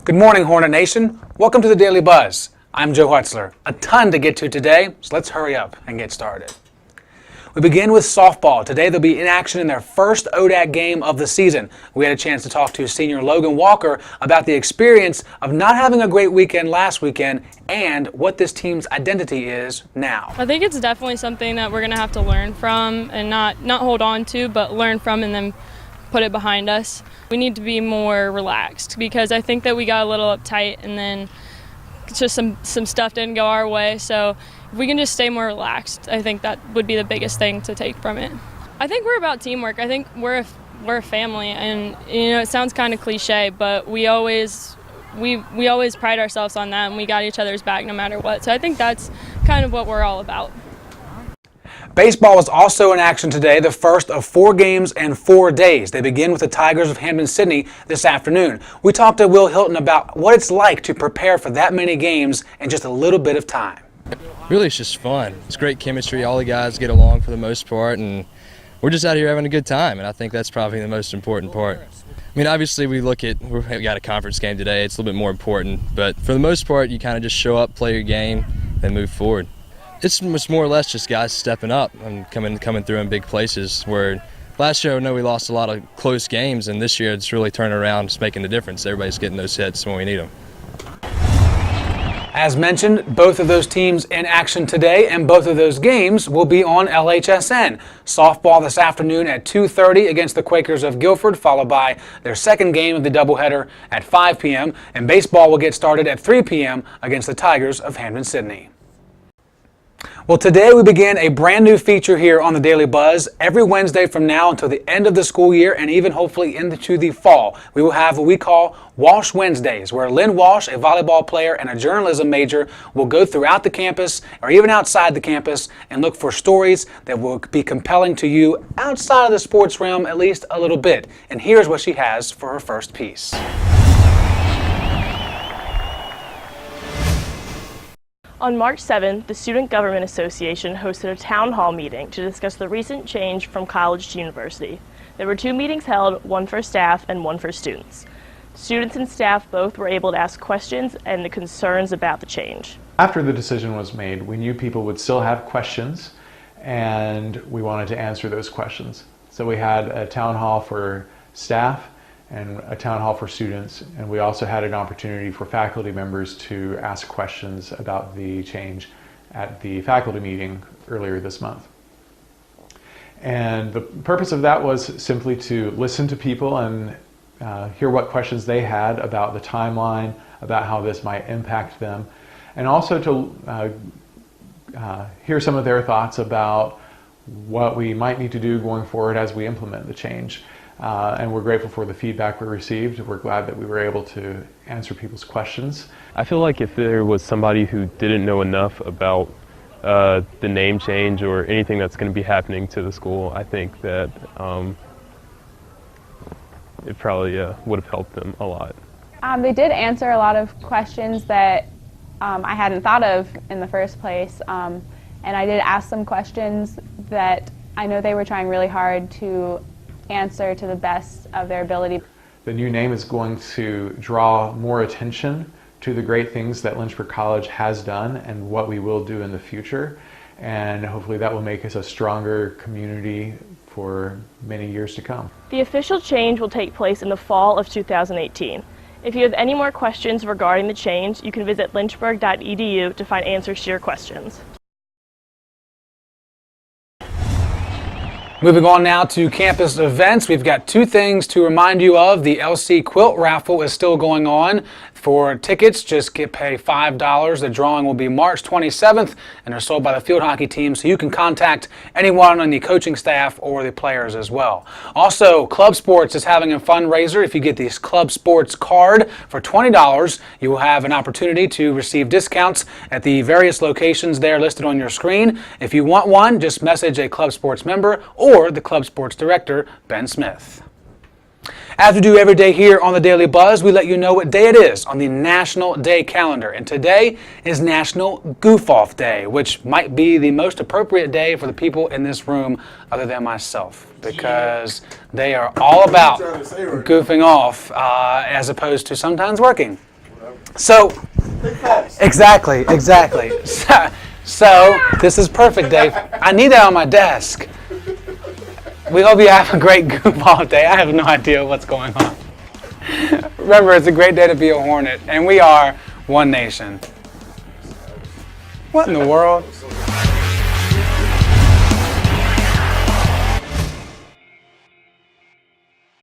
Good morning, Hornet Nation. Welcome to the Daily Buzz. I'm Joe Hutzler. A ton to get to today, so let's hurry up and get started. We begin with softball. Today they'll be in action in their first ODAC game of the season. We had a chance to talk to senior Logan Walker about the experience of not having a great weekend last weekend and what this team's identity is now. I think it's definitely something that we're going to have to learn from and not hold on to, but learn from and then put it behind us. We need to be more relaxed because I think that we got a little uptight and then just some stuff didn't go our way. So if we can just stay more relaxed, I think that would be the biggest thing to take from it. I think we're about teamwork. I think we're a family, and it sounds kind of cliche, but we always pride ourselves on that, and we got each other's back no matter what. So I think that's kind of what we're all about. Baseball is also in action today, the first of 4 games and 4 days. They begin with the Tigers of Hampden-Sydney this afternoon. We talked to Will Hilton about what it's like to prepare for that many games in just a little bit of time. Really, it's just fun. It's great chemistry. All the guys get along for the most part, and we're just out here having a good time, and I think that's probably the most important part. I mean, obviously, we got a conference game today. It's a little bit more important, but for the most part, you kind of just show up, play your game, and move forward. It's more or less just guys stepping up and coming through in big places. Where last year, I know we lost a lot of close games, and this year it's really turning around, it's making the difference. Everybody's getting those hits when we need them. As mentioned, both of those teams in action today, and both of those games will be on LHSN. Softball this afternoon at 2:30 against the Quakers of Guilford, followed by their second game of the doubleheader at 5 p.m., and baseball will get started at 3 p.m. against the Tigers of Hampden-Sydney. Well, today we begin a brand new feature here on the Daily Buzz. Every Wednesday from now until the end of the school year and even hopefully into the fall, we will have what we call Walsh Wednesdays, where Lynn Walsh, a volleyball player and a journalism major, will go throughout the campus or even outside the campus and look for stories that will be compelling to you outside of the sports realm at least a little bit. And here's what she has for her first piece. On March 7th, the Student Government Association hosted a town hall meeting to discuss the recent change from college to university. There were 2 meetings held, one for staff and one for students. Students and staff both were able to ask questions and the concerns about the change. After the decision was made, we knew people would still have questions, and we wanted to answer those questions. So we had a town hall for staff and a town hall for students, and we also had an opportunity for faculty members to ask questions about the change at the faculty meeting earlier this month. And the purpose of that was simply to listen to people and hear what questions they had about the timeline, about how this might impact them, and also to hear some of their thoughts about what we might need to do going forward as we implement the change. And we're grateful for the feedback we received. We're glad that we were able to answer people's questions. I feel like if there was somebody who didn't know enough about the name change or anything that's going to be happening to the school, I think that it probably would have helped them a lot. They did answer a lot of questions that I hadn't thought of in the first place, and I did ask some questions that I know they were trying really hard to answer to the best of their ability. The new name is going to draw more attention to the great things that Lynchburg College has done and what we will do in the future, and hopefully that will make us a stronger community for many years to come. The official change will take place in the fall of 2018. If you have any more questions regarding the change, you can visit lynchburg.edu to find answers to your questions. Moving on now to campus events, we've got 2 things to remind you of. The LC Quilt Raffle is still going on. For tickets, just pay $5. The drawing will be March 27th, and they're sold by the field hockey team, so you can contact anyone on the coaching staff or the players as well. Also, Club Sports is having a fundraiser. If you get the Club Sports card for $20, you will have an opportunity to receive discounts at the various locations there listed on your screen. If you want one, just message a Club Sports member or the Club Sports director, Ben Smith. As we do every day here on the Daily Buzz, we let you know what day it is on the National Day calendar. And today is National Goof Off Day, which might be the most appropriate day for the people in this room other than myself, because they are all about goofing off as opposed to sometimes working. So, exactly. So, this is perfect, Dave. I need that on my desk. We hope you have a great Goof Off day. I have no idea what's going on. Remember, it's a great day to be a Hornet, and we are one nation. What in the world?